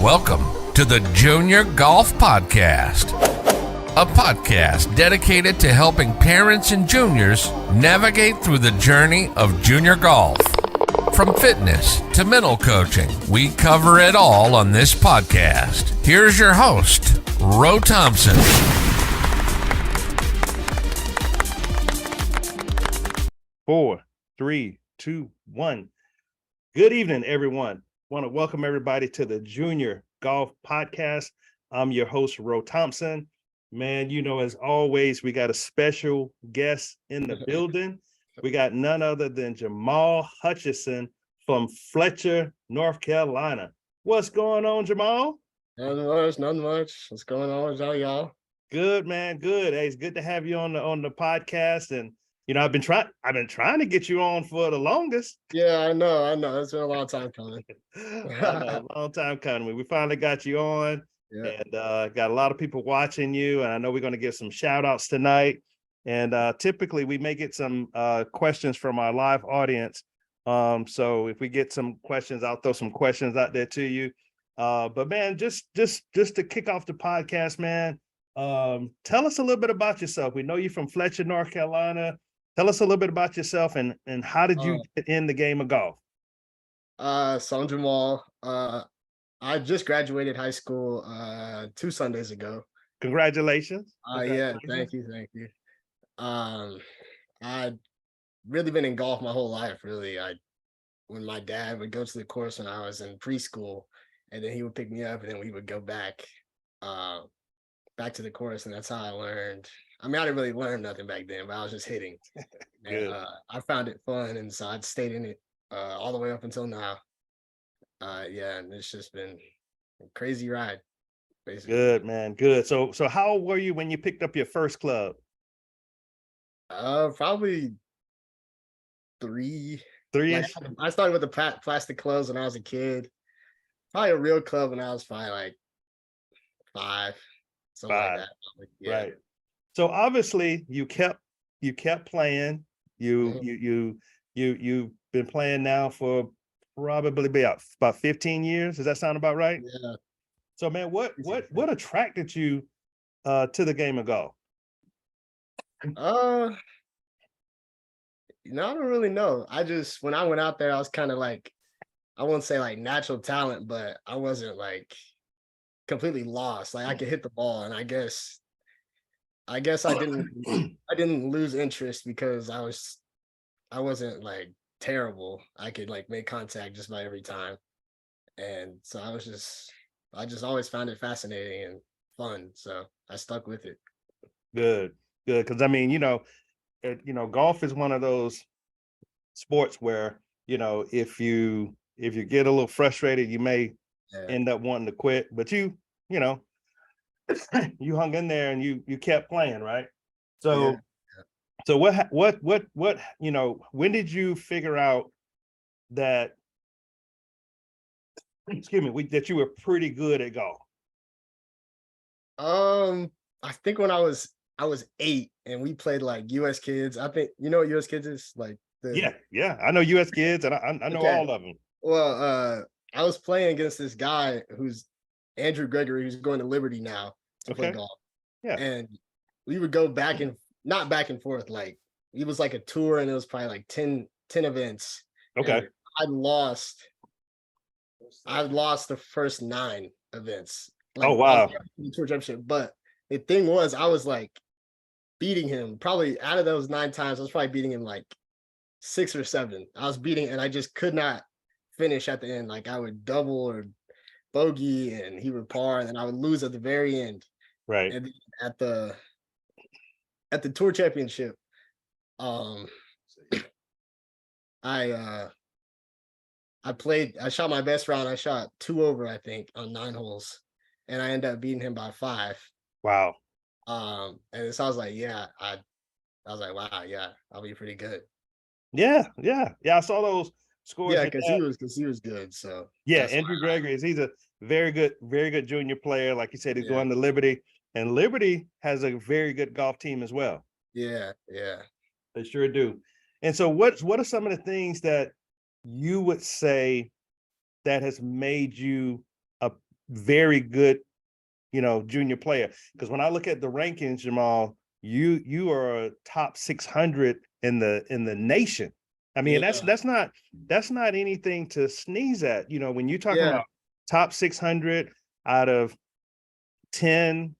Welcome to the Junior Golf Podcast, a podcast dedicated to helping parents and juniors navigate through the journey of junior golf. From fitness to mental coaching, we cover it all on this podcast. Here's your host, Ro Thompson. Four, three, two, one. Good evening, everyone. Want to welcome everybody to the Junior Golf Podcast. I'm your host, Ro Thompson. Man, you know, as always, we got a special guest in the building. We got none other than Jamal Hutchison from Fletcher, North Carolina. What's going on, Jamal? Nothing much. What's going on with y'all? Good, man. Good. Hey, it's good to have you on the podcast. And you know, I've been trying to get you on for the longest. Yeah, I know. It's been a long time coming. A long time coming. We finally got you on, and got a lot of people watching you. And I know we're going to give some shout outs tonight. And typically we may get some questions from our live audience. So if we get some questions, I'll throw some questions out there to you. But man, just to kick off the podcast, man, tell us a little bit about yourself. We know you're from Fletcher, North Carolina. Tell us a little bit about yourself and how did you get in the game of golf? So I'm Jamal. I just graduated high school 2 Sundays ago. Congratulations. Yeah, thank you. I'd really been in golf my whole life, really. When my dad would go to the course when I was in preschool, and then he would pick me up, and then we would go back to the course, and that's how I learned. I mean, I didn't really learn nothing back then, but I was just hitting. And I found it fun, and so I'd stayed in it all the way up until now. And it's just been a crazy ride, basically. Good, man. Good. So how old were you when you picked up your first club? Probably 3. 3-ish? I started with the plastic clubs when I was a kid. Probably a real club when I was probably like 5. Something like that. Yeah. Right. So obviously you kept playing. You've been playing now for probably about 15 years. Does that sound about right? Yeah. So man, what attracted you to the game of golf? I don't really know. When I went out there, I was kind of like, I won't say like natural talent, but I wasn't like completely lost. Like I could hit the ball, and I guess I didn't lose interest because I wasn't like terrible. I could like make contact just about every time. And so I just always found it fascinating and fun. So I stuck with it. Good. Because I mean, golf is one of those sports where, if you get a little frustrated, you may end up wanting to quit, but you hung in there and you kept playing, right? So So what when did you figure out that that you were pretty good at golf? I think when I was 8 and we played like US Kids. I think you know what US Kids is like. Yeah. I know US Kids, and I know all of them. Well, I was playing against this guy who's Andrew Gregory, who's going to Liberty now to play golf. Yeah, and we would go not back and forth. Like it was like a tour, and it was probably like 10 events. Okay, I lost the first 9 events. Like, oh wow, the tour championship. But the thing was, I was like beating him probably out of those 9 times. I was probably beating him like 6 or 7. I was beating, and I just could not finish at the end. Like I would double or bogey, and he would par, and then I would lose at the very end. Right. And at the tour championship, I shot my best round. I shot 2 over, I think, on 9 holes, and I ended up beating him by 5. Wow. And so I was like, wow, yeah, I'll be pretty good. Yeah. I saw those scores. Yeah, because he was good. So yeah, Andrew Gregory is he's a very good junior player. Like you said, he's going to Liberty, and Liberty has a very good golf team as well. Yeah. They sure do. And so what are some of the things that you would say that has made you very good, junior player. Because when I look at the rankings, Jamal, you are a top 600 in the nation. I mean, Yeah. that's not anything to sneeze at. When you're talking Yeah. about top 600 out of 10,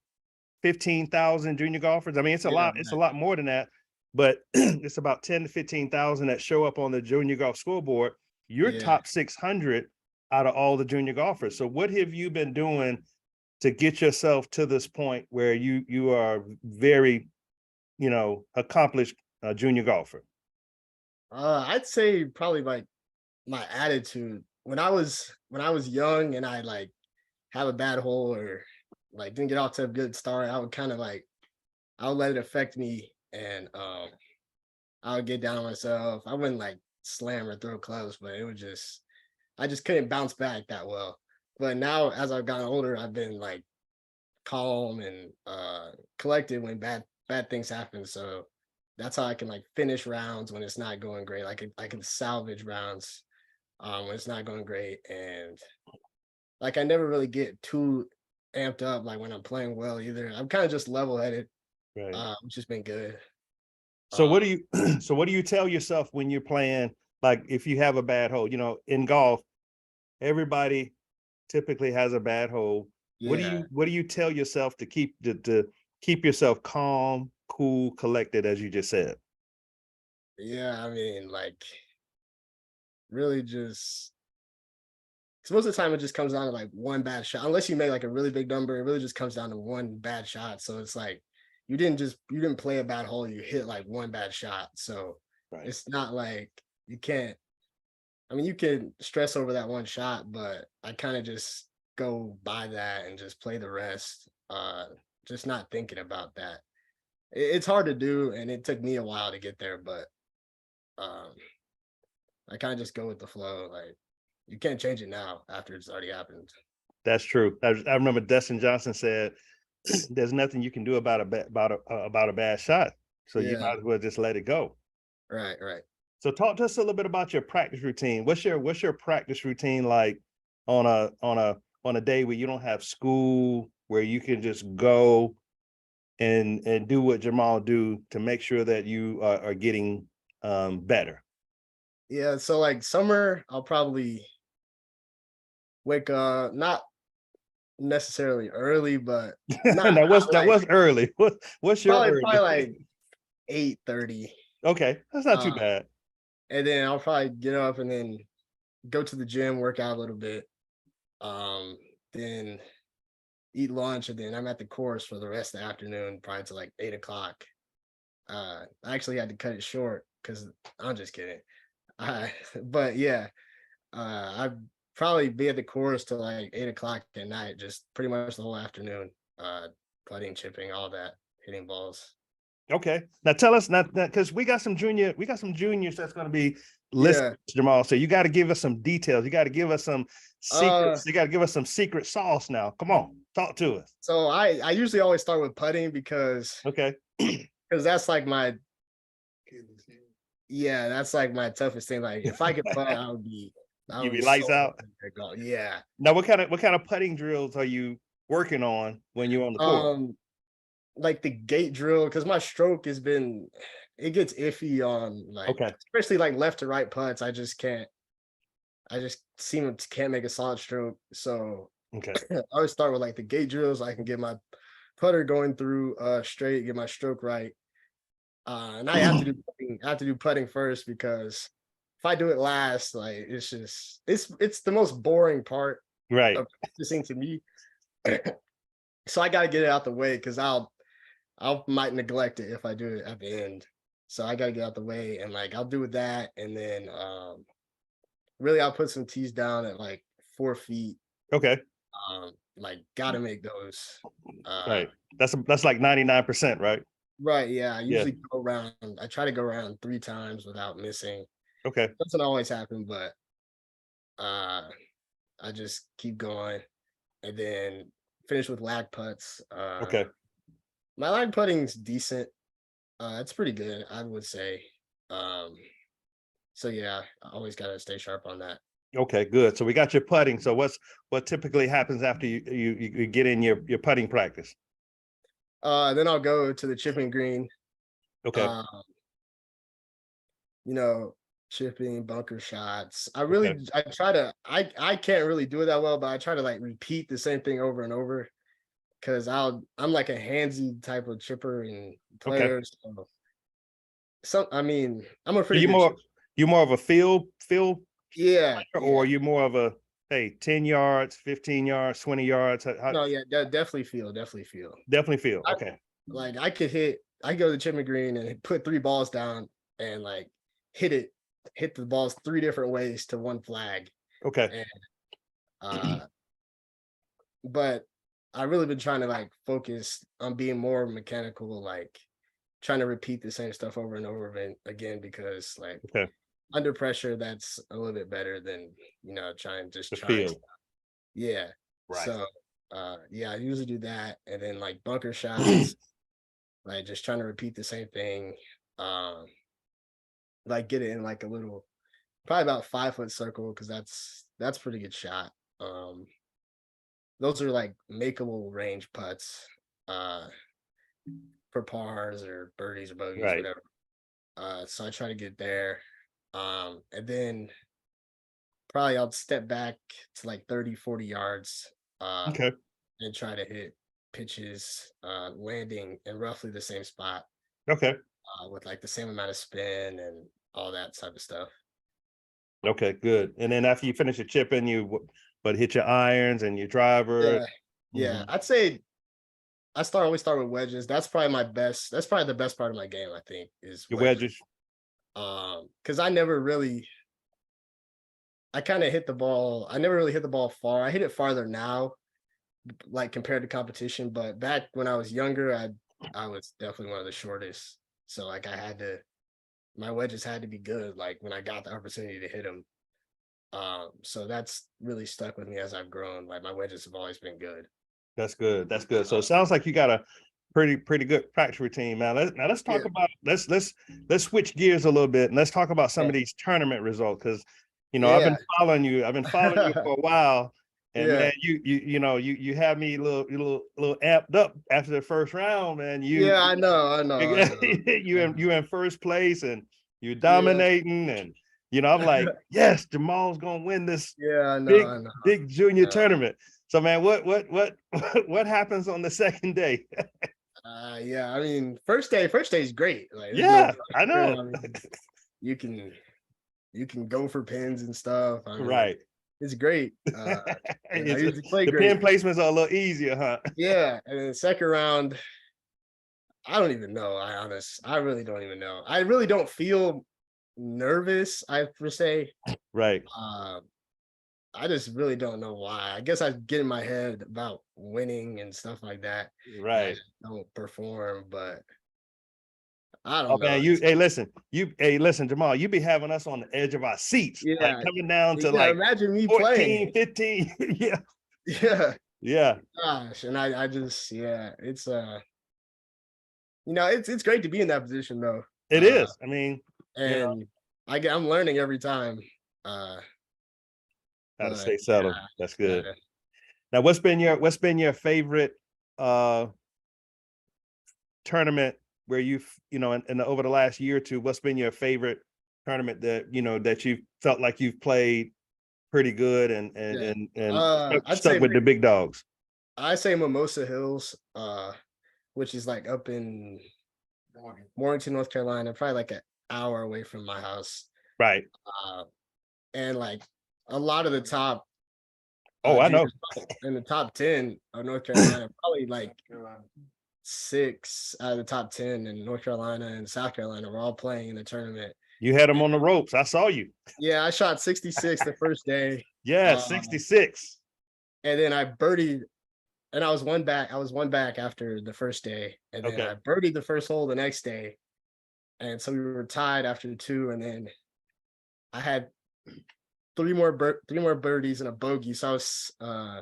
15,000 junior golfers. I mean, it's a lot. It's a lot more than that, but it's about 10 to 15,000 that show up on the junior golf scoreboard. You're top 600 out of all the junior golfers. So what have you been doing to get yourself to this point where you are very, accomplished junior golfer? I'd say probably like my attitude. When I was young and I like have a bad hole or like didn't get off to a good start, I would kind of like I would let it affect me, and I would get down on myself. I wouldn't like slam or throw clubs, but it would just I just couldn't bounce back that well. But now as I've gotten older, I've been like calm and collected when bad things happen. So that's how I can like finish rounds when it's not going great. I can salvage rounds when it's not going great, and like I never really get too amped up like when I'm playing well either. I'm kind of just level headed, Right. which has been good. So what do you so what do you tell yourself when you're playing, like if you have a bad hole? In golf, everybody typically has a bad hole. Yeah, What do you tell yourself to keep yourself calm, cool, collected, as you just said? yeah. I mean, like really just 'cause most of the time it just comes down to like one bad shot. Unless you make like a really big number, it really just comes down to one bad shot. So it's like you didn't play a bad hole, you hit like one bad shot. So Right. it's not like you can't I mean you can stress over that one shot, but I kind of just go by that and just play the rest. Just not thinking about that. It's hard to do and it took me a while to get there, but um I kind of just go with the flow. Like you can't change it now after it's already happened. That's true. I remember Dustin Johnson said, "There's nothing you can do about a bad shot, so you Yeah, might as well just let it go." right, right. So talk to us a little bit about your practice routine. What's your practice routine like on a day where you don't have school, where you can just go and do what Jamal do to make sure that you are getting better? Yeah, so like summer, I'll probably wake up not necessarily early, but not That like was early. What's your probably early? like 8:30. Okay, that's not too Uh, bad. and then I'll probably get up and then go to the gym, work out a little bit. Um, then eat lunch, and then I'm at the course for the rest of the afternoon, probably to like 8 o'clock. I actually had to cut it short because I'm just kidding. But yeah, I'd probably be at the course till like 8 o'clock at night, just pretty much the whole afternoon. Putting, chipping, all that, hitting balls. Okay. Now tell us not because we got some juniors that's going to be listening Yeah. to Jamal. So you got to give us some details. You got to give us some Uh secrets. You got to give us some secret sauce now. Come on, talk to us. so I usually always start with putting because Okay. that's like my that's like my toughest thing. Like if I could putt, I You would be be lights so out. happy to go. Yeah. Now, what kind of putting drills are you working on when you're on the court? Like the gate drill, because my stroke has been it gets iffy on like Okay. especially like left to right putts. I just can't make a solid stroke. So Okay. I always start with like the gate drills. I can get my putter going through straight, get my stroke right. And I have to do putting first because if I do it last, like it's just it's the most boring part Right. of practicing to me. So I gotta get it out the way because I might neglect it if I do it at the end. So I gotta get out the way and like I'll do with that. And then really I'll put some tees down at like 4 feet. Okay. Like gotta make those. Uh Right. That's like 99%, right? right, yeah. Yeah. I try to go around 3 times without missing. Okay. Doesn't always happen, but uh I just keep going and then finish with lag putts. Okay. My lag putting's decent. It's pretty good, I would say. Um, so yeah, I always gotta stay sharp on that. Okay, good. So we got your putting. So what typically happens after you get in your putting practice? Then I'll go to the chipping green. Okay. You know, chipping, bunker shots. I can't really do it that well, but I try to like repeat the same thing over and over because I'm like a handsy type of chipper and player. Okay. I mean, I'm a So pretty good chipper. you more of a field Yeah, or yeah. you more of a, hey, 10 yards, 15 yards, 20 yards? No, yeah, definitely feel. Definitely field. Okay. Like I I go to the chipping green and put 3 balls down and like hit the balls 3 different ways to one flag. Okay. And but I really been trying to like focus on being more mechanical, like trying to repeat the same stuff over and over again because like Okay. under pressure, that's a little bit better than trying The field. Yeah. Right. So yeah, I usually do that, and then like bunker shots, like just trying to repeat the same thing. Like get it in like a little, probably about 5 foot circle because that's pretty good shot. Those are like makeable range putts for pars or birdies or bogeys, Right. whatever. So I try to get there. And then probably I'll step back to like 30, 40 yards Okay. and try to hit pitches landing in roughly the same spot Okay. with like the same amount of spin and all that type of stuff. Okay, good. And then after you finish your chipping, but hit your irons and your driver. Yeah. I'd say always start with wedges. That's probably the best part of my game, I think, is Your wedges. Because I never really hit the ball. I never really hit the ball far. I hit it farther now, like compared to competition. But back when I was younger, I was definitely one of the shortest. So like my wedges had to be good. Like when I got the opportunity to hit them. So that's really stuck with me as I've grown. Like my wedges have always been good. That's good. That's good. So it sounds like you got a pretty good practice routine, man. Let's talk about let's switch gears a little bit and let's talk about some of these tournament results because I've been following you. I've been following you for a while, and man, you have me a little amped up after the first round, man. I know. You in first place and you're dominating, and I'm like, yes, Jamal's gonna win this big junior tournament. So man, what happens on the second day? Yeah, I mean, first day is great. Like, yeah, I know. I mean, you can go for pins and stuff. I mean, right. It's great. I usually play the great. pin placements are a little easier, huh? Yeah, and then the second round, I don't even know. I really don't even know. I really don't feel nervous, I per se. Right. I just really don't know why. I guess I get in my head about winning and stuff like that. Right. I don't perform, but I don't know. Man, listen, Jamal, you be having us on the edge of our seats. Yeah. Like coming down to like imagine me 14, playing. 15. Yeah. Yeah. Yeah. Gosh. And I just, it's it's great to be in that position though. It is. I mean, and I'm learning every time. How to stay settled. That's good. Yeah. Now, what's been your favorite tournament where you've over the last year or two? What's been your favorite tournament that that you felt like you've played pretty good and stuck with the big dogs? I say Mimosa Hills, which is like up in Morganton, North Carolina, probably like an hour away from my house. Right. And like a lot of the top I know in the top 10 of North Carolina, probably like 6 out of the top 10 in North Carolina and South Carolina were all playing in the tournament. You had them on the ropes. I saw you. Yeah, I shot 66 the first day. Yeah, 66. And then I birdied, and I was one back after the first day. And then I birdied the first hole the next day. And so we were tied after 2, and then I had 3 more birdies and a bogey. So I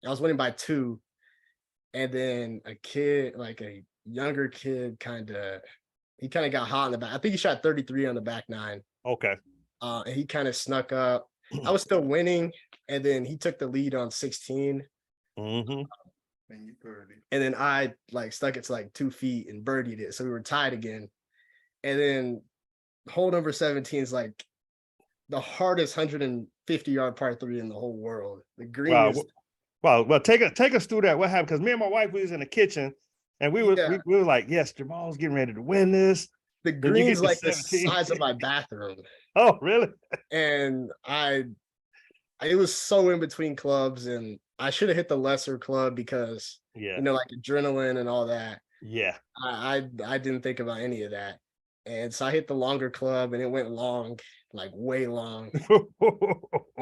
was winning by 2. And then a kid, like a younger kid, he kind of got hot in the back. I think he shot 33 on the back 9. Okay. And he kind of snuck up. I was still winning, and then he took the lead on 16. Mm-hmm. And you birdied. And then I like stuck it to like 2 feet and birdied it. So we were tied again. And then hole number 17 is like the hardest 150-yard par 3 in the whole world. The green Wow. is Well, take us through that. What happened? Because me and my wife, we was in the kitchen, and we Yeah. were like, yes, Jamal's getting ready to win this. the Then you green's get to like the 17. size of my bathroom. Oh, really? And it was so in between clubs, and I should have hit the lesser club because Yeah. you know, like adrenaline and all that. Yeah. I didn't think about any of that. And so I hit the longer club, and it went long, like way long.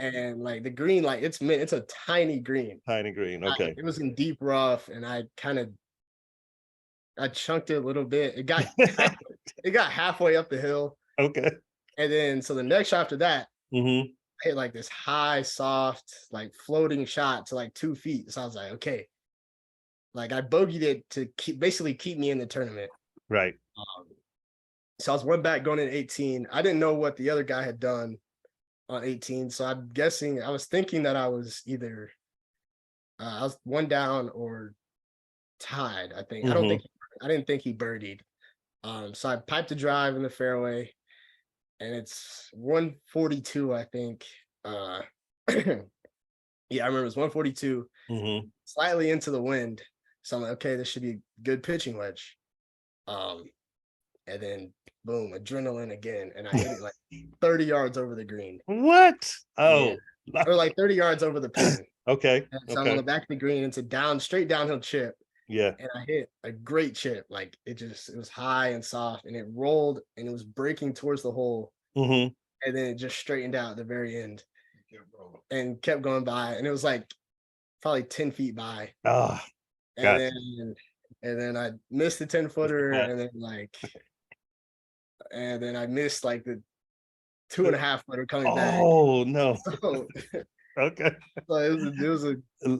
And like the green, like it's a tiny green. Tiny green. Okay. It was in deep rough, and I chunked it a little bit. It got halfway up the hill. Okay. And then so the next shot after that, Mm-hmm. I hit like this high, soft, like floating shot to like 2 feet. So I was like, okay. Like I bogeyed it to basically keep me in the tournament. Right. So I was one back going in 18. I didn't know what the other guy had done on 18. So I was thinking that I was either I was one down or tied, I think. Mm-hmm. I didn't think he birdied. So I piped a drive in the fairway, and it's 142, I think. Yeah, I remember it was 142, Mm-hmm. slightly into the wind. So I'm like, okay, this should be a good pitching wedge. And then boom, adrenaline again, and I hit it like 30 yards over the green. What? Oh, Yeah. Or like 30 yards over the pin. okay. And so I'm on the back of the green. It's a straight downhill chip. Yeah. And I hit a great chip. Like it was high and soft, and it rolled, and it was breaking towards the hole. Mm-hmm. And then it just straightened out at the very end and kept going by. And it was like probably 10 feet by. Oh, And then I missed the 10-footer, and then I missed like the 2.5-footer coming back. oh no. So, Okay. so it was a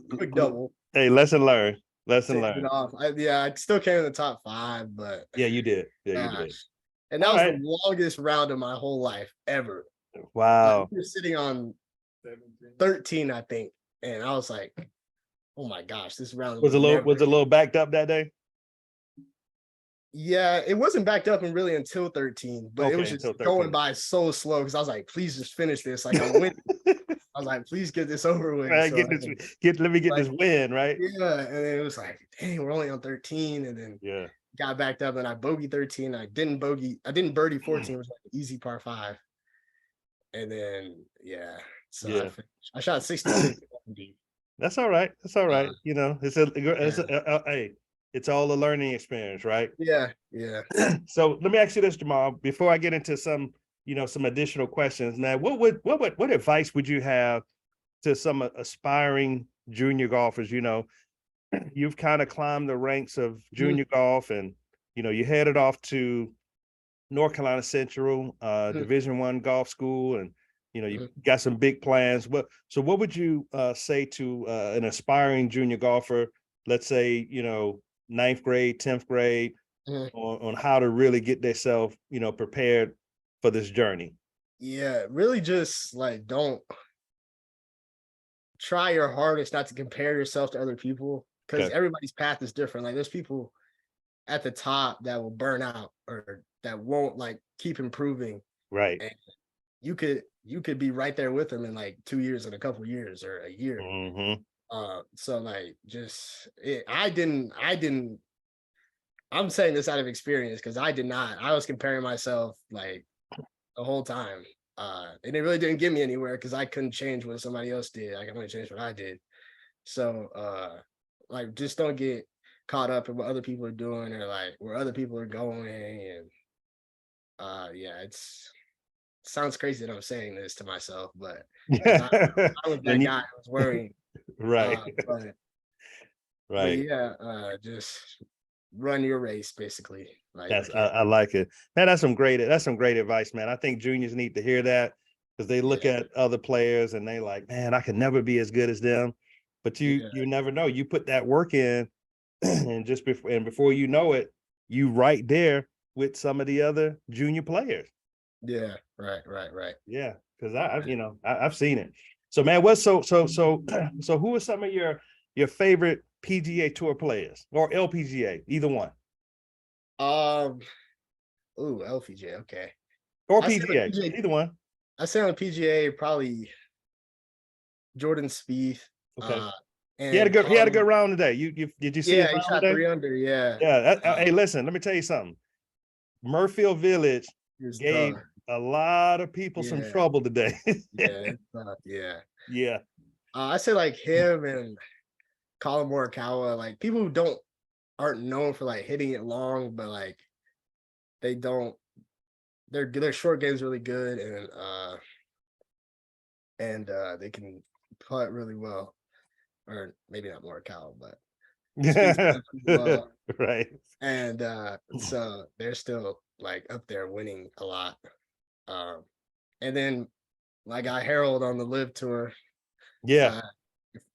quick double. Hey, lesson learned. Lesson Ticked it learned. off. I still came in the top 5, but Yeah, you did. Yeah, you did. and that All was right. the longest round of my whole life ever. Wow. Like, we were sitting on 17. 13, I think, and I was like, "Oh my gosh, this round Was a little backed up that day? Yeah, it wasn't backed up and really until 13, but it was Okay, just until going 13. by so slow because I was like, please just finish this. Like I'm winning. I was like, please get this over with. Right, So, let me get this like, win, right? yeah, and then it was like, dang, we're only on 13, and then Yeah. got backed up, and I bogeyed 13. I didn't birdie 14, which was like an easy par 5. And then so Yeah. I shot 66. That's all right. That's all right. You know, Yeah. it's all a learning experience, right? Yeah. So let me ask you this, Jamal, before I get into some additional questions. Now, what advice would you have to some aspiring junior golfers? You know, you've kind of climbed the ranks of junior golf, and you headed off to North Carolina Central, Division I golf school, and you got some big plans. What would you say to an aspiring junior golfer, let's say 9th grade, 10th grade, on how to really get themselves prepared for this journey? Yeah, really just like don't try your hardest not to compare yourself to other people, because everybody's path is different. Like there's people at the top that will burn out or that won't like keep improving. Right. And you could be right there with them in like 2 years and a couple years or a year. Mm-hmm. So like I didn't I'm saying this out of experience because I did not. I was comparing myself like the whole time. And it really didn't get me anywhere because I couldn't change what somebody else did. I can only change what I did. So like just don't get caught up in what other people are doing or like where other people are going. And it sounds crazy that I'm saying this to myself, but I was that guy who was worrying. Right. But just run your race, basically. Like I like it, man. That's some great advice, man. I think juniors need to hear that because they look at other players and they like, man, I can never be as good as them. But you never know. You put that work in, and before you know it, you right there with some of the other junior players. Yeah, right. Yeah. because I've seen it. So man, so who are some of your favorite PGA Tour players or LPGA, either one? LPGA, okay. Or I say on PGA, PGA either one. I say on PGA probably Jordan Spieth. Okay. And He had a good round today. Did you see his he round shot today? 3 under. Yeah. Yeah. Hey, listen, let me tell you something. Murfield Village gave Tough. a lot of people some trouble today. It's tough. Yeah. Yeah. I say like him and Colin Morikawa, like people who aren't known for like hitting it long, but like they don't. Their short game's really good, and they can putt really well, or maybe not Morikawa, but well. Right. And so they're still like up there winning a lot. And then my guy Harold on the Live Tour. Yeah.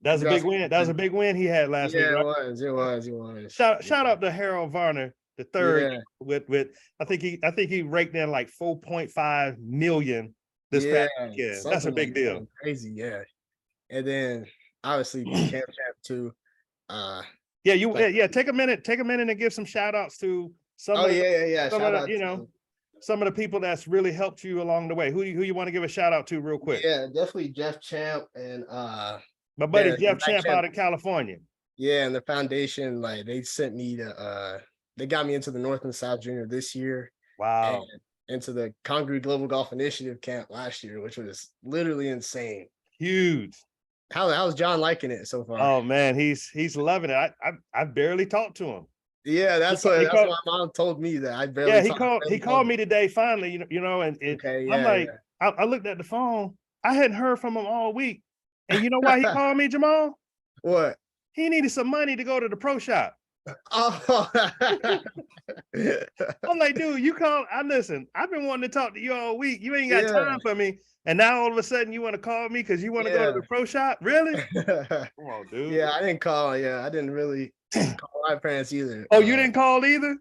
That was a big win. That was a big win he had last week. Right? It was. Shout out to Harold Varner, the third with I think he raked in like 4.5 million this past weekend. That's a big deal. Crazy, yeah. And then obviously Camp Champ too. Take a minute and give some shout outs to some of the people that's really helped you along the way. Who you want to give a shout out to real quick? Yeah, definitely Jeff Champ and my buddy Jeff Champ out in California. Yeah, and the foundation, like they sent me to they got me into the North and South Junior this year. Wow. And into the Congaree Global Golf Initiative camp last year, which was literally insane. Huge. How's John liking it so far? Oh man, he's loving it. I barely talked to him. Yeah, that's what my mom told me that I barely. Yeah, he called me today finally. I'm like, I looked at the phone. I hadn't heard from him all week, and you know why he called me, Jamal? What? He needed some money to go to the pro shop. Oh, I'm like, dude, listen. I've been wanting to talk to you all week. You ain't got time for me. And now all of a sudden you want to call me because you want to go to the pro shop? Really? Come on, dude. Yeah, I didn't call. Yeah, I didn't really call my parents either. Oh, you didn't call either?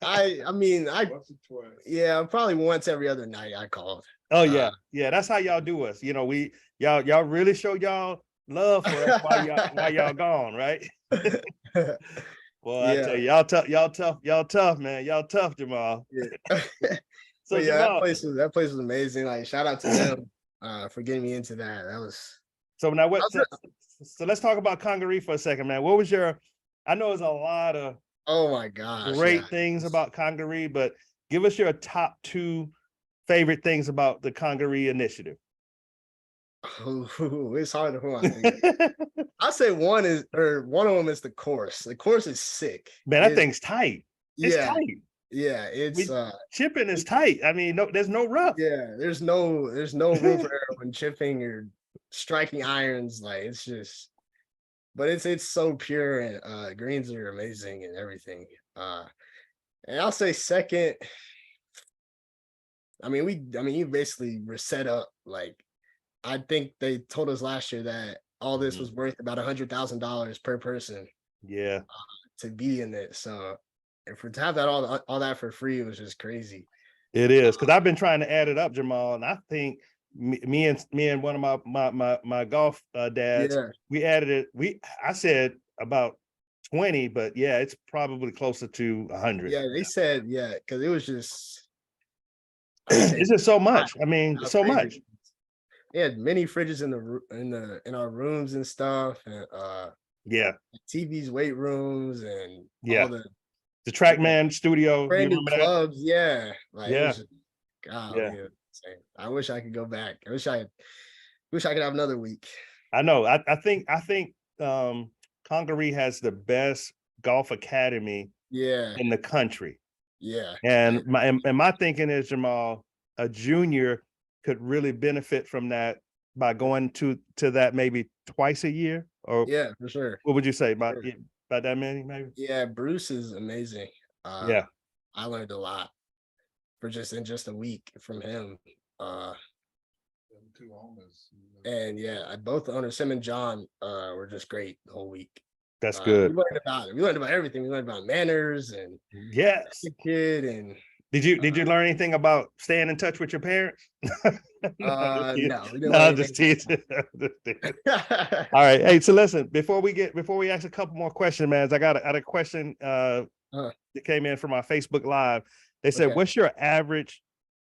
I mean, probably once every other night I called. Oh yeah. That's how y'all do us. Y'all really show y'all love for us while y'all gone, right? Well, I tell you, y'all tough, man. Y'all tough, Jamal. Yeah. So Jamal, that place was amazing. Like, shout out to them for getting me into that. That was so now what so let's talk about Congaree for a second, man. What was I know there's a lot of my gosh great things about Congaree, but give us your top 2 favorite things about the Congaree initiative. It's hard to think. I say one of them is the course. The course is sick. Man, that thing's tight. It's tight. Yeah, it's chipping is tight. I mean, there's no rough. Yeah, there's no room for error when chipping or striking irons. Like it's just, but it's so pure, and greens are amazing and everything. And I'll say second. You basically were set up. Like I think they told us last year that all this was worth about $100,000 per person. Yeah, to be in it. So. And to have that all that for free was just crazy. It is, because I've been trying to add it up, Jamal, and I think me and one of my golf dads, we added it. I said about 20, but it's probably closer to 100. Yeah, they said because it was just it's just so much. I mean, so crazy. Much. They had many fridges in our rooms and stuff, and TVs, weight rooms, and all the TrackMan studio, brand new clubs, that? I wish I could go back. I wish I could have another week. I know. I think Congaree has the best golf academy in the country. Yeah. And my thinking is, Jamal, a junior could really benefit from that by going to that maybe twice a year. Or for sure. What would you say about that many, maybe? Yeah, Bruce is amazing. I learned a lot in just a week from him. Two owners. And both the owners, Sim and John, were just great the whole week. That's good. We learned about everything. We learned about manners and yes, kid and Did you learn anything about staying in touch with your parents? No, we didn't No, learn I'm just anything. teasing. All right. Hey, so listen, before we ask a couple more questions, man, I got a question that came in from our Facebook Live. They said, Okay. what's your average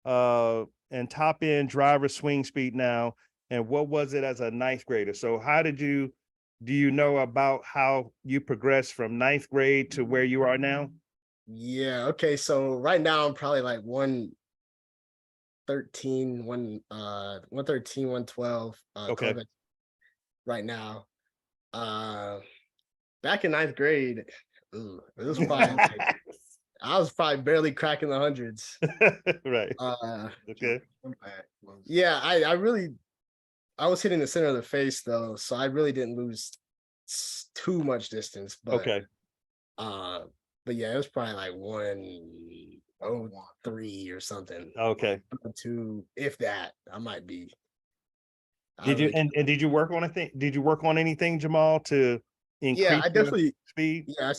and top end driver swing speed now? And what was it as a ninth grader? So how do you know about how you progressed from ninth grade to where you are now? Yeah. Okay. So right now I'm probably like 113, 113, 112. Okay. Right now. Back in ninth grade, it was probably like, I was probably barely cracking the hundreds. Right. Okay. Yeah, I was hitting the center of the face though, so I really didn't lose too much distance. But Okay. but yeah, it was probably like 103 or something. Okay. 2, if that. I might be. Did you and did you work on anything? Did you work on anything, Jamal, to increase Yeah, I your definitely speed? Yeah,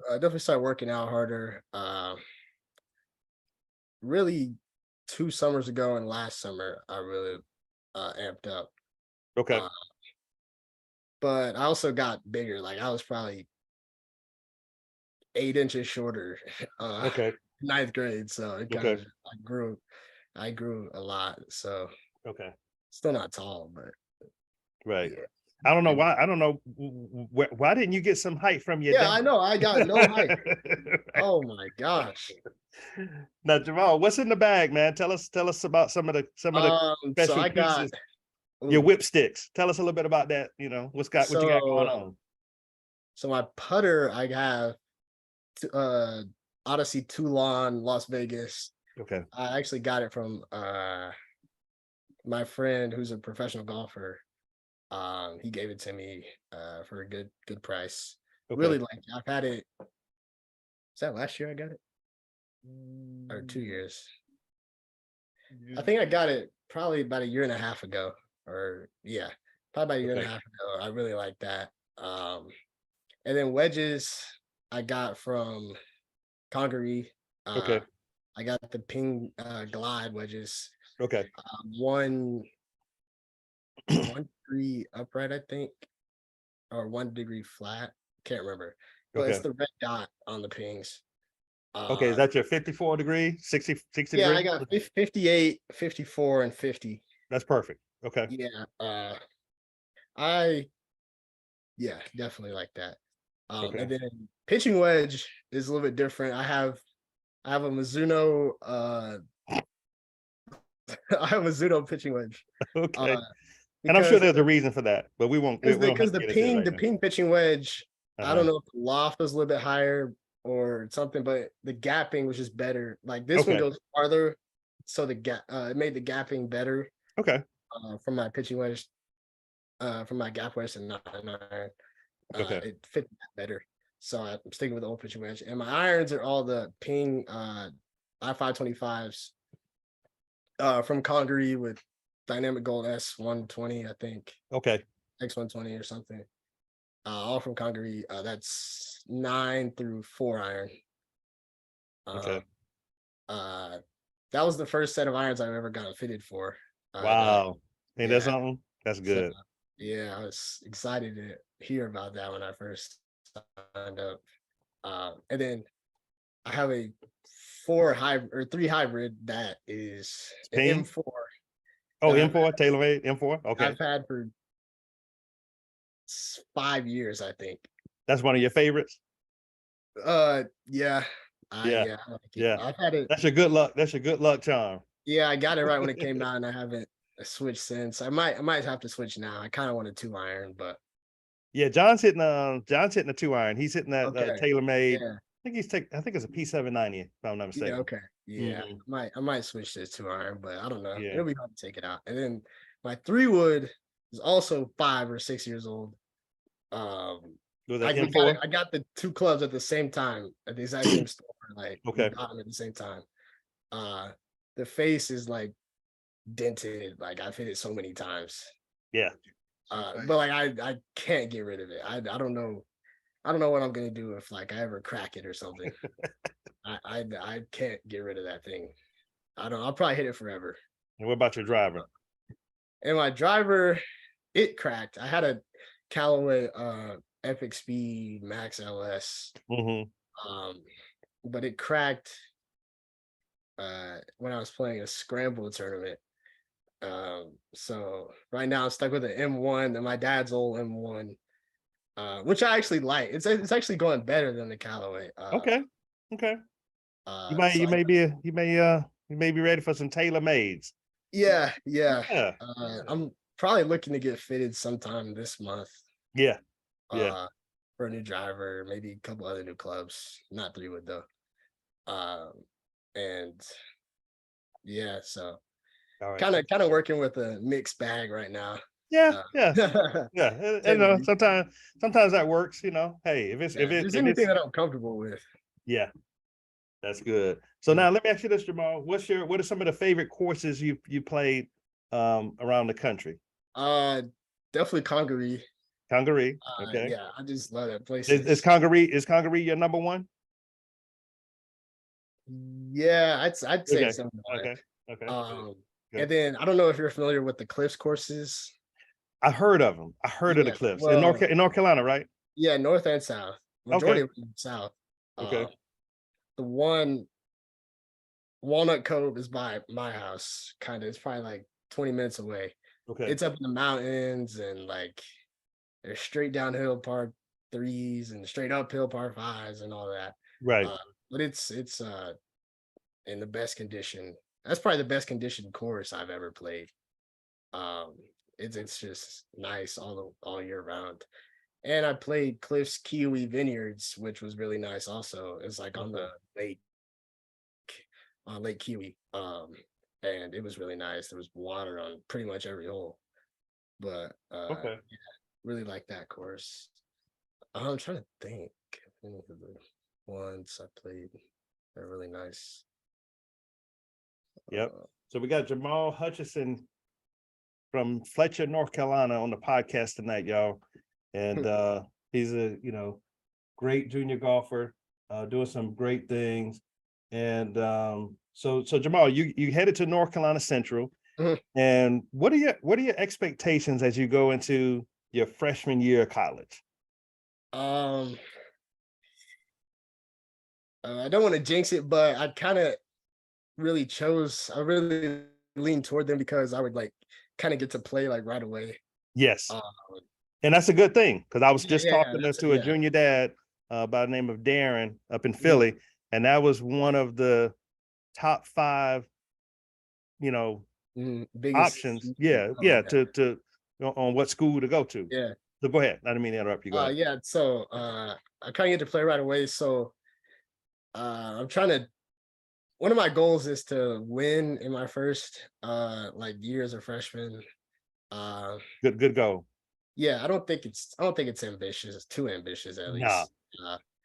I definitely started working out harder. Really 2 summers ago and last summer, I really amped up. Okay. But I also got bigger. Like I was probably 8 inches shorter. Okay. Ninth grade. So it kind Okay. of I grew a lot. So Okay. still not tall, but Right. yeah. I don't know why. I don't know why didn't you get some height from your Yeah, dad? I know. I got no height. Oh my gosh. Now, Jamal, what's in the bag, man? Tell us about some of the So special I got pieces. Your ooh, whip sticks. Tell us a little bit about that. You know, what you got going on? so my putter, I have Odyssey Toulon, Las Vegas. Okay. I actually got it from my friend who's a professional golfer. He gave it to me for a good price. Okay. Really like I've had it. Is that last year I got it? Or 2 years? I think I got it probably about a year and a half ago. Or yeah, probably about a year and a half ago. I really like that. And then wedges I got from Congaree. Okay. I got the Ping Glide wedges. Okay. 1 degree upright, I think, or 1 degree flat. Can't remember, but it's Okay. the red dot on the pings. Okay. Is that your 54 degree, 60 Yeah, degree? I got 58, 54, and 50. That's perfect. Okay. Yeah, I definitely like that. Okay. And then pitching wedge is a little bit different. I have a Mizuno. I have a Mizuno pitching wedge. Okay. And I'm sure Because there's a reason for that, but we won't have because to the get into it right the now. ping pitching wedge, I Uh-huh. don't know if the loft was a little bit higher or something, but the gapping was just better. Like this one Okay. goes farther, so the gap it made the gapping better Okay. from my pitching wedge, from my gap wedge and 9 iron. Okay. It fit better, so I'm sticking with the old pitching wedge. And my irons are all the ping I-525s from Congaree with Dynamic Gold S120, I think. Okay. X120 or something. All from Congaree. That's 9 through 4 iron. Okay. That was the first set of irons I've ever gotten fitted for. Wow. Ain't that yeah. something? That's So, good. yeah, I was excited to hear about that when I first signed up. And then I have a 3 hybrid that is an Ping? M4. Oh, that M4, TaylorMade M4. Okay. I've had for 5 years, I think. That's one of your favorites? Yeah. Yeah. Yeah, I like it. Yeah. I've had it. That's your good luck. That's your good luck charm. Yeah, I got it right when it came out, and I haven't switched since. I might have to switch now. I kind of want a 2 iron, but Yeah, John's hitting a 2 iron. He's hitting that okay. TaylorMade. Yeah. I think it's a P790, if I'm not mistaken. Yeah, okay. Yeah. Mhm. I might switch to 2 iron, but I don't know. Yeah. It'll be hard to take it out. And then my 3 wood is also 5 or 6 years old. Was I that M4? got the 2 clubs at the same time at the exact same store. Like we Okay. got them at the same time. The face is like dented. Like I've hit it so many times. Yeah. But like I can't get rid of it. I don't know what I'm gonna do if like I ever crack it or something. I can't get rid of that thing. I don't. I'll probably hit it forever. And what about your driver? And my driver, it cracked. I had a Callaway Epic Speed Max LS, but it cracked when I was playing a scramble tournament. So right now I'm stuck with an M1 and my dad's old M1, which I actually like. It's actually going better than the Callaway. Okay. You may be ready for some tailor-mades. Yeah. Yeah. I'm probably looking to get fitted sometime this month. Yeah. For a new driver, maybe a couple other new clubs, not 3-wood though. And yeah, so kind of working with a mixed bag right now. Yeah. And sometimes that works. Hey, if it's anything that I'm comfortable with. Yeah, that's good. So now let me ask you this, Jamal. What are some of the favorite courses you played around the country? Definitely Congaree. Congaree. Okay. Yeah, I just love that place. Is Congaree your number one? Yeah, I'd say something like that. Okay. And then I don't know if you're familiar with the Cliffs courses. I heard of them. I heard of the Cliffs in North Carolina, right? Yeah, north and south. Majority of them south. Okay. The one Walnut Cove is by my house. Kind of, it's probably like 20 minutes away. Okay. It's up in the mountains and like there's straight downhill par 3s and straight uphill par 5s and all that. Right. But it's in the best condition. That's probably the best conditioned course I've ever played. It's just nice all year round. And I played Cliffs Kiwi Vineyards, which was really nice also. It's like on the lake, on Lake Kiwi. And it was really nice. There was water on pretty much every hole. But yeah, really like that course. I'm trying to think of the ones I played. They're really nice. Yep. So we got Jamal Hutchison from Fletcher, North Carolina on the podcast tonight, y'all. And he's a great junior golfer, doing some great things. And so Jamal, you headed to North Carolina Central. And what are your expectations as you go into your freshman year of college? I don't want to jinx it, but I kind of really leaned toward them because I would like kind of get to play like right away. Yes. And that's a good thing, because I was just talking to a junior dad by the name of Darren up in Philly, and that was one of the top 5, options. To on what school to go to. Yeah. So go ahead. I didn't mean to interrupt you. Go ahead. Yeah. So I kind of get to play right away. So I'm trying to. One of my goals is to win in my first year as a freshman. Good goal. Yeah, I don't think it's ambitious. It's too ambitious at least.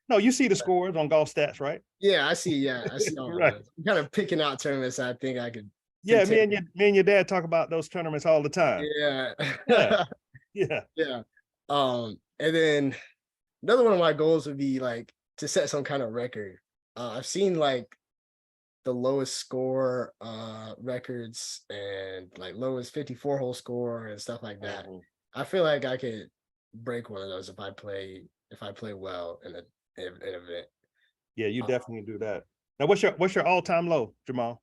No, you see the scores on golf stats, right? Yeah, I see all right. I'm kind of picking out tournaments I think I could. Yeah, me and your dad talk about those tournaments all the time. Yeah. Yeah. And then another one of my goals would be like to set some kind of record. I've seen like the lowest score records and like lowest 54-hole score and stuff like that. I feel like I could break one of those if I play well in an event. Yeah, you definitely do that. Now, what's your all-time low, Jamal?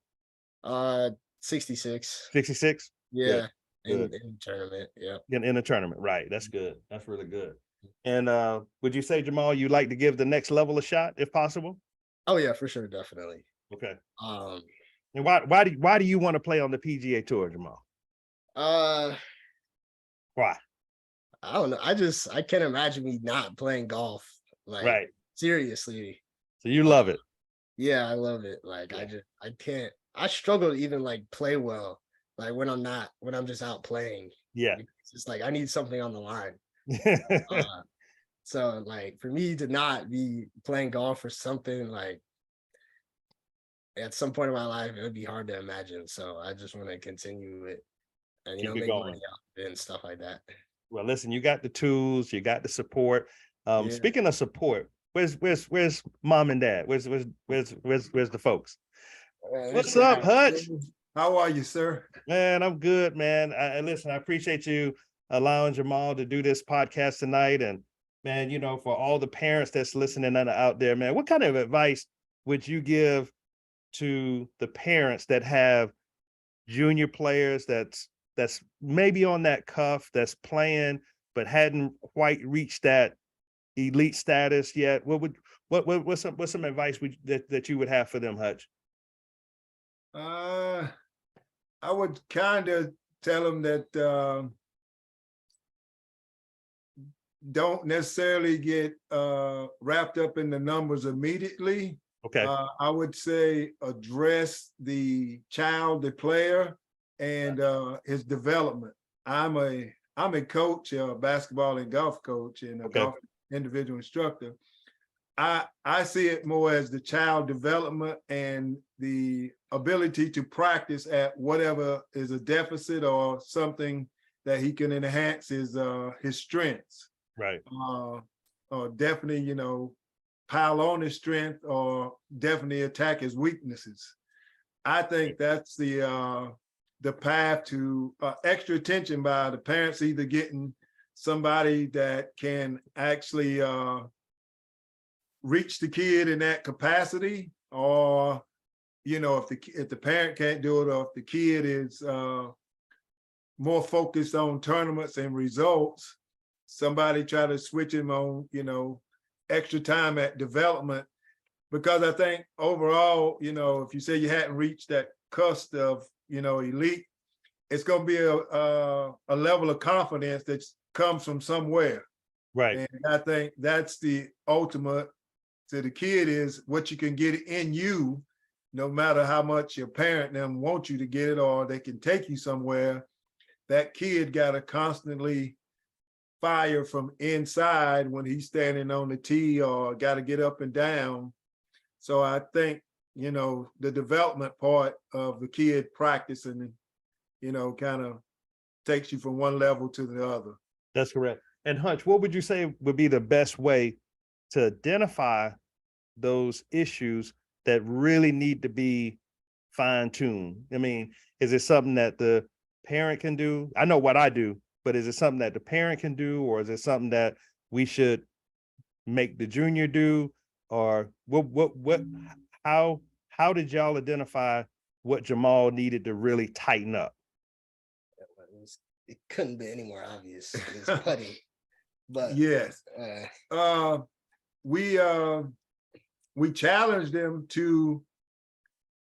66. 66? Yeah. In the tournament. Yeah. In the tournament, right. That's good. That's really good. And would you say, Jamal, you'd like to give the next level a shot if possible? Oh yeah, for sure, definitely. Okay. And why do you want to play on the PGA Tour, Jamal? Why? I don't know. I can't imagine me not playing golf. Like, right. Seriously. So you love it. Yeah, I love it. Like, I struggle to even like play well. Like when I'm just out playing. Yeah. It's just like I need something on the line. So like for me to not be playing golf or something, like at some point in my life, it would be hard to imagine. So I just want to continue it and make money out and stuff like that. Well, listen, you got the tools, you got the support. Speaking of support, where's mom and dad? Where's the folks? What's up, Hutch? How are you, sir? Man, I'm good, man. And listen, I appreciate you allowing Jamal to do this podcast tonight. And man, for all the parents that's listening out there, man, what kind of advice would you give to the parents that have junior players that's maybe on that cuff, that's playing but hadn't quite reached that elite status yet? What's some advice that you would have for them, Hutch? I would kind of tell them that don't necessarily get wrapped up in the numbers immediately. Okay. I would say address the child, the player, and his development. I'm a coach, a basketball and golf coach, and a golf individual instructor. I see it more as the child development and the ability to practice at whatever is a deficit or something that he can enhance his strengths. Right. Or definitely, pile on his strength or definitely attack his weaknesses. I think that's the path to extra attention by the parents, either getting somebody that can actually reach the kid in that capacity, or if the parent can't do it, or if the kid is more focused on tournaments and results, somebody try to switch him on extra time at development. Because I think overall, if you say you hadn't reached that cusp of elite, it's going to be a level of confidence that comes from somewhere. Right. And I think that's the ultimate to the kid, is what you can get in you, no matter how much your parent them want you to get it, or they can take you somewhere. That kid got to constantly fire from inside when he's standing on the tee, or got to get up and down. So I think, the development part of the kid practicing, kind of takes you from one level to the other. That's correct. And Hutch, what would you say would be the best way to identify those issues that really need to be fine-tuned? I mean, is it something that the parent can do? I know what I do, but is it something that the parent can do, or is it something that we should make the junior do? Or how did y'all identify what Jamal needed to really tighten up? It couldn't be any more obvious. It's putting. But yes, we challenged them to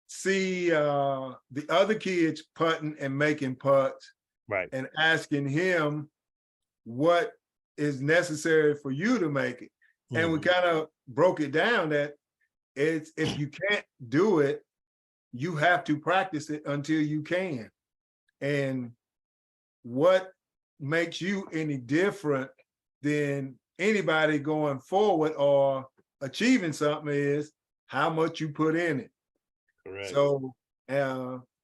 see the other kids putting and making putts, right, and asking him what is necessary for you to make it. Mm-hmm. And we kind of broke it down that it's, if you can't do it, you have to practice it until you can. And what makes you any different than anybody going forward or achieving something is how much you put in it. Correct. So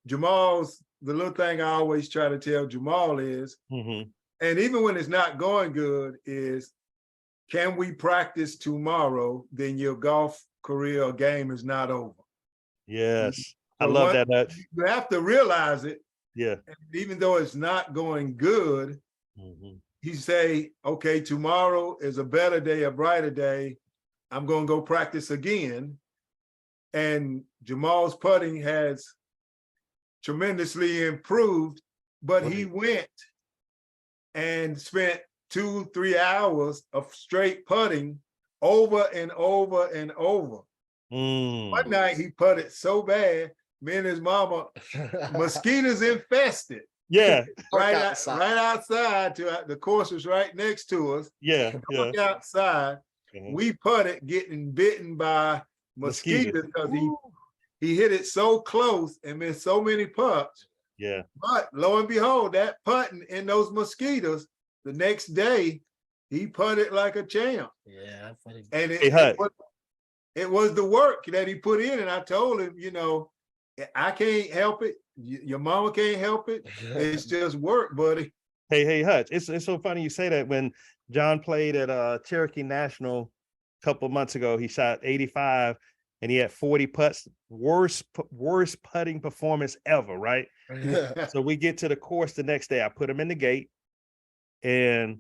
Jamal's, the little thing I always try to tell Jamal is, mm-hmm. and even when it's not going good, is can we practice tomorrow? Then your golf career or game is not over. Yes. So I love that, Hutch. You have to realize it. Yeah. And even though it's not going good, mm-hmm. you say, okay, tomorrow is a better day, a brighter day. I'm going to go practice again. And Jamal's putting has tremendously improved, but he went and spent 2-3 hours of straight putting over and over and over. One night he putted so bad, me and his mama, mosquitoes infested. Yeah. right outside to the course was right next to us. Yeah. Walk outside. Mm-hmm. We putted getting bitten by mosquitoes because he hit it so close and missed so many putts. Yeah. But lo and behold, that putting in those mosquitoes, the next day he putted like a champ. Yeah. And it was the work that he put in. And I told him, I can't help it. Your mama can't help it. It's just work, buddy. Hey, Hutch, it's so funny you say that. When John played at Cherokee National couple of months ago, he shot 85 and he had 40 putts, worst putting performance ever, right? So we get to the course the next day. I put him in the gate and,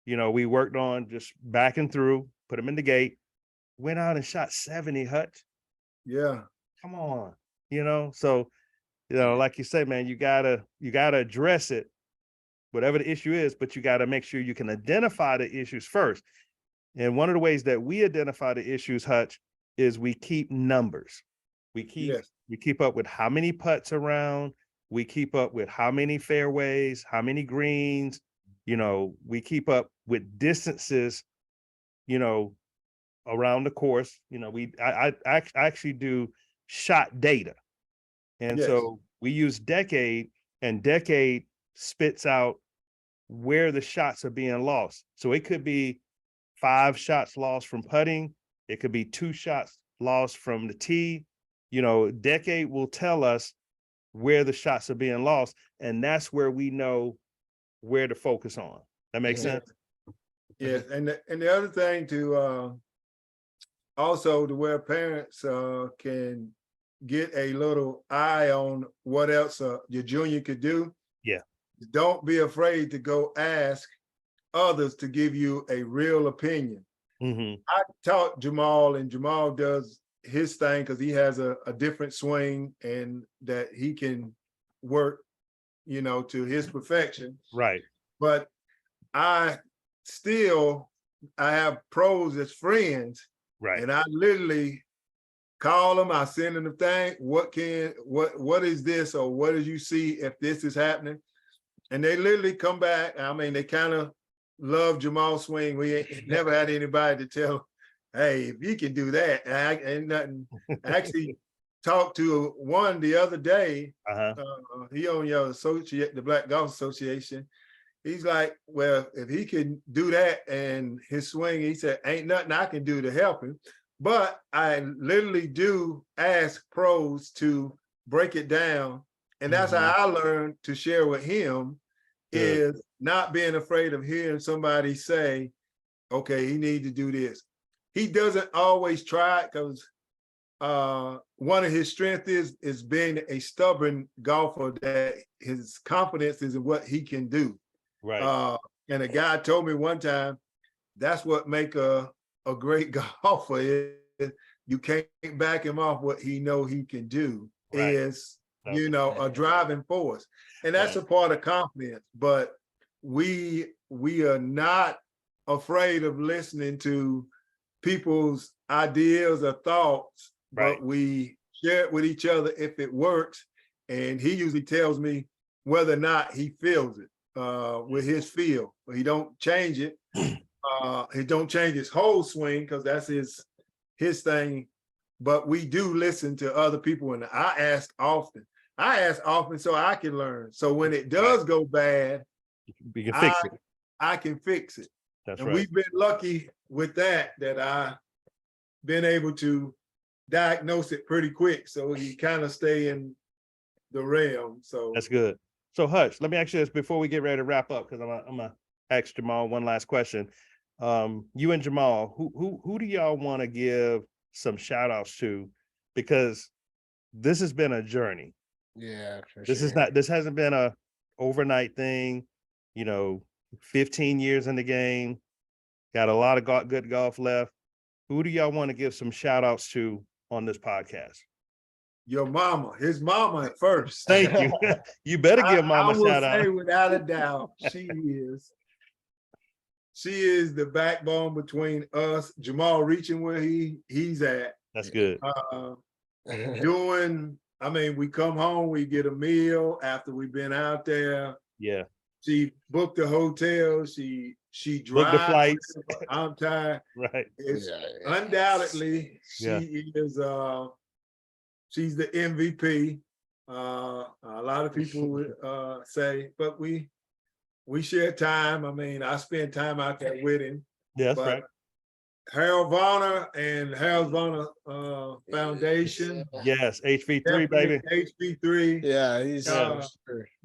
we worked on just backing through, put him in the gate, went out and shot 70, Hutch. Yeah. Come on, so, like you say, man, you gotta address it, whatever the issue is, but you got to make sure you can identify the issues first. And one of the ways that we identify the issues, Hutch, is we keep numbers. We keep up with how many putts around. We keep up with how many fairways, how many greens. We keep up with distances, around the course. I actually do shot data. And so we use Decade, and Decade spits out where the shots are being lost. So it could be 5 shots lost from putting. It could be 2 shots lost from the tee. Decade will tell us where the shots are being lost, and that's where we know where to focus on. That makes sense? Yes, and the other thing to also to where parents can get a little eye on what else your junior could do. Yeah. Don't be afraid to go ask others to give you a real opinion. Mm-hmm. I taught Jamal, and Jamal does his thing because he has a different swing and that he can work, to his perfection. Right. But I have pros as friends. Right. And I literally call them, I send them the thing, what is this, or what did you see if this is happening? And they literally come back. I mean, they kind of love Jamal's swing. We ain't never had anybody to tell, hey, if you can do that, ain't nothing. I actually talked to one the other day. He on your associate, the Black Golf Association. He's like, well, if he can do that and his swing, he said, ain't nothing I can do to help him. But I literally do ask pros to break it down. And that's how I learned to share with him, is not being afraid of hearing somebody say, okay, he needs to do this. He doesn't always try it because one of his strengths is being a stubborn golfer, that his confidence is in what he can do. Right. And a guy told me one time, that's what make a great golfer is you can't back him off what he know he can do. Right. Is a driving force. And that's a part of confidence. But we are not afraid of listening to people's ideas or thoughts, but we share it with each other if it works. And he usually tells me whether or not he feels it with his feel. But he don't change it. He don't change his whole swing because that's his thing. But we do listen to other people, and I ask often so I can learn. So when it does go bad, you can fix it. I can fix it. That's and right. We've been lucky with that I've been able to diagnose it pretty quick. So he kind of stay in the realm. So that's good. So Hutch, let me ask you this before we get ready to wrap up, because I'm gonna ask Jamal one last question. You and Jamal, who do y'all want to give some shout outs to? Because this has been a journey. Yeah, for this sure. this hasn't been a overnight thing. 15 years in the game, got a lot of good golf left. Who do y'all want to give some shout outs to on this podcast? Your mama, his mama at first. Thank you. You better give mama a shout out. Without a doubt, she is the backbone between us. Jamal reaching where he's at. That's good. We come home, we get a meal after we've been out there. Yeah. She booked the hotel. She drives. Booked the flights. I'm tired. Right. Undoubtedly, she is. She's the MVP. A lot of people would say, but we share time. I spend time out there with him. Yeah, that's right. Harold Varner and Harold Varner Foundation. Yes, HV3, baby. HV3. Yeah, he's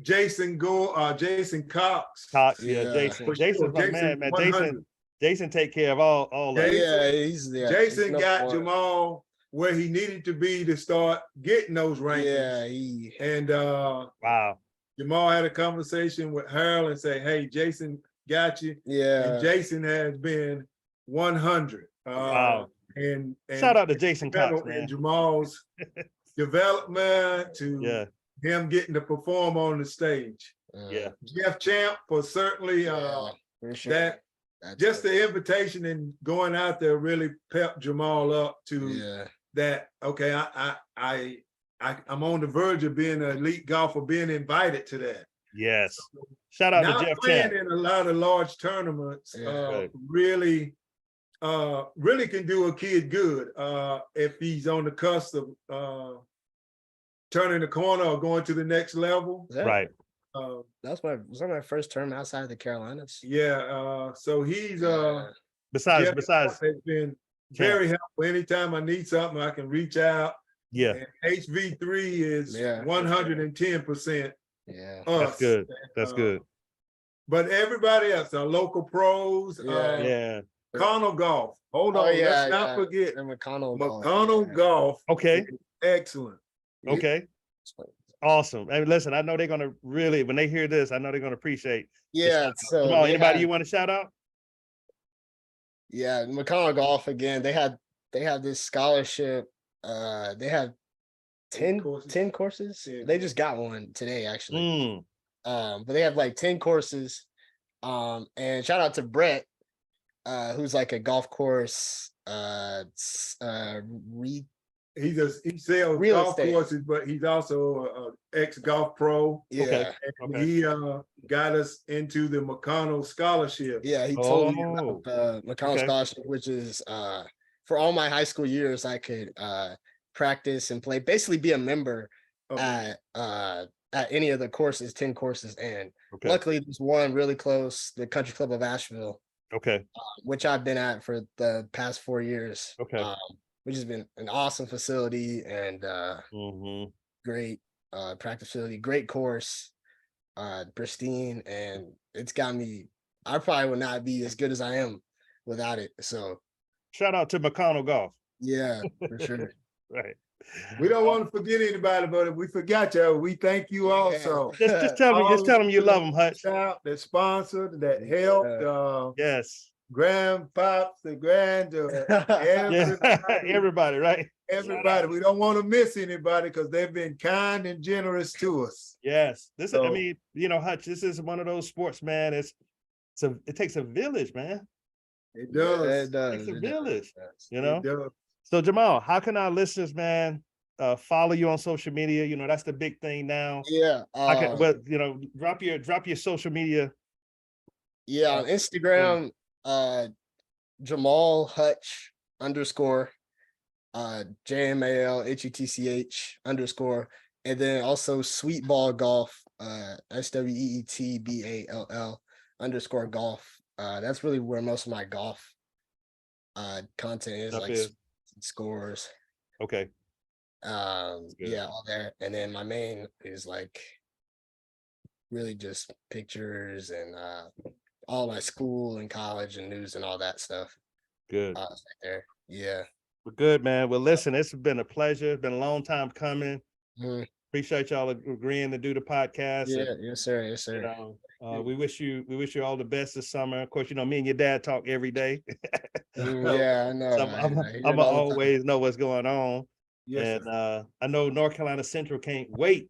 Jason Cox. Jason. Jason's my man. Jason take care of all of it. Yeah, he's there. Jason got Jamal where he needed to be to start getting those rankings. Yeah, and Wow. Jamal had a conversation with Harold and say, "Hey, Jason got you." Yeah, and Jason has been 100. Wow. And Shout out to Jason Cox, man. And Jamal's development to him getting to perform on the stage. Jeff Champ for certainly for sure. That's just the invitation and going out there really pepped Jamal up to that. Okay, I'm on the verge of being an elite golfer, being invited to that. Yes. Shout out to Jeff Champ. In a lot of large tournaments, really can do a kid good if he's on the cusp of turning the corner or going to the next level. Right. Was that my first term outside of the Carolinas? So he's besides has been very helpful. Anytime I need something, I can reach out. And HV3 is 110%. Yeah, that's good. That's good. But everybody else, our local pros, McConnell Golf. Hold on, let's not forget McConnell Golf. Okay, excellent. Okay, awesome. And listen, I know they're gonna really, when they hear this, I know they're gonna appreciate. Yeah. So Come on, anybody you want to shout out? Yeah, McConnell Golf again. They had this scholarship. They have 10 courses. They just got one today, actually. But they have like 10 courses. And shout out to Brett, who's like a golf course he sells real golf estate courses, but he's also an ex-golf pro. Yeah. And he got us into the McConnell scholarship. Yeah, he told me about the McConnell scholarship, which is for all my high school years, I could practice and play, basically be a member at any of the courses, 10 courses. And luckily there's one really close, the Country Club of Asheville. Which I've been at for the past 4 years. Which has been an awesome facility and great practice facility, great course, pristine, and it's got me. I probably would not be as good as I am without it. So, shout out to McConnell Golf. Yeah, for sure. Right. We don't want to forget anybody, but if we forgot you, we thank you also. Just tell them you love them, Hutch. That sponsored, that helped. Yes. Grandpops, the grand, everybody, right? Everybody. We don't want to miss anybody because they've been kind and generous to us. Yes. I mean, Hutch, this is one of those sports, man. It takes a village, man. It does. It does. It takes a village. It does. So Jamal, how can our listeners, man, follow you on social media? That's the big thing now. Yeah. Drop your social media. Yeah, on Instagram. Jamal Hutch _, JamalHutch _ and then also Sweetball Golf, SWEETBALL _ that's really where most of my golf content is, like scores. Okay. Yeah, all there. And then my main is like really just pictures and all my school and college and news and all that stuff. Good. Right there. Yeah. Well, good, man. Well, listen, it's been a pleasure. It's been a long time coming. Appreciate y'all agreeing to do the podcast. Yeah, yes, sir. Yes, sir. We wish you all the best this summer. Of course, me and your dad talk every day. Yeah, I know. So I'm always know what's going on. Yes, and I know North Carolina Central can't wait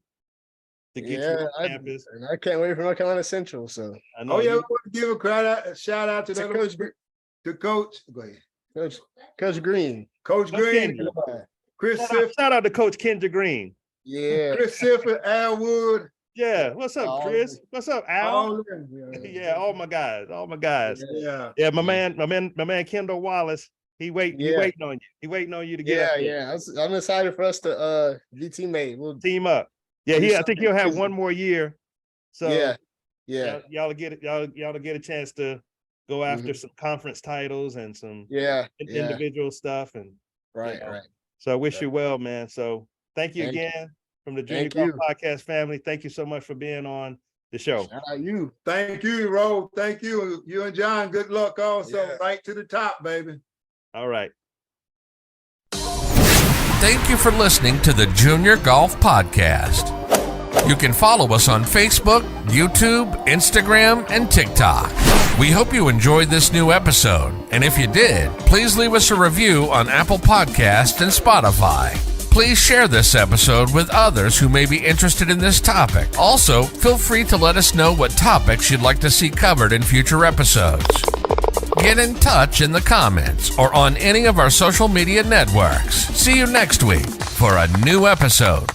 to get you on campus. And I can't wait for North Carolina Central. So we want to give a shout out to Coach. To Coach. Go ahead. Coach Green. Coach Green. Chris Siff. Shout out to Coach Kendra Green. Yeah. Chris Sifford, Al Wood. Yeah. What's up, Chris? What's up, Al? Yeah, all my guys. Yeah, my man Kendall Wallace. He waiting on you. He waiting on you to get up there. Yeah. I'm excited for us to be teammate. We'll team up. Yeah, I think he'll have one more year. So yeah. Y'all get a chance to go after some conference titles and some individual stuff and right. So I wish you well, man. So thank you again from the Junior Golf Podcast family. Thank you so much for being on. the show. Shout out you. Thank you, Ro. Thank you. You and John, good luck also. Yeah. Right to the top, baby. All right. Thank you for listening to the Junior Golf Podcast. You can follow us on Facebook, YouTube, Instagram, and TikTok. We hope you enjoyed this new episode, and if you did, please leave us a review on Apple Podcasts and Spotify. Please share this episode with others who may be interested in this topic. Also, feel free to let us know what topics you'd like to see covered in future episodes. Get in touch in the comments or on any of our social media networks. See you next week for a new episode